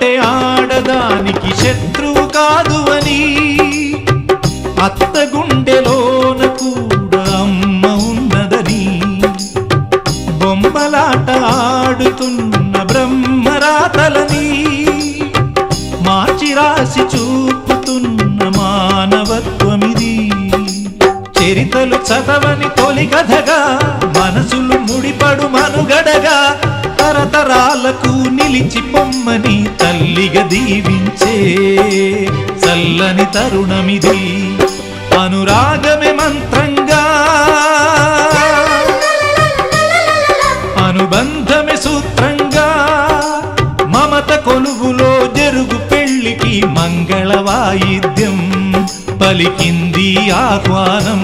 అంటే ఆడదానికి శత్రువు కాదు అని, అత్త గుండెలోన కూడా అమ్మ ఉన్నదని, బొమ్మలాట ఆడుతున్న బ్రహ్మరాతలని మార్చి రాసి చూపుతున్న మానవత్వమిది. చరితలు చదవని తొలి కథగా, మనసులు ముడిపడు మనుగడగా, తరతరాలకు నిలిచి పొమ్మని తల్లిగా దీవించే చల్లని తరుణమిది. అనురాగమే మంత్రంగా, అనుబంధమే సూత్రంగా, మమత కొలువులో జరుగు పెళ్లికి మంగళ వాయిద్యం పలికింది ఆహ్వానం.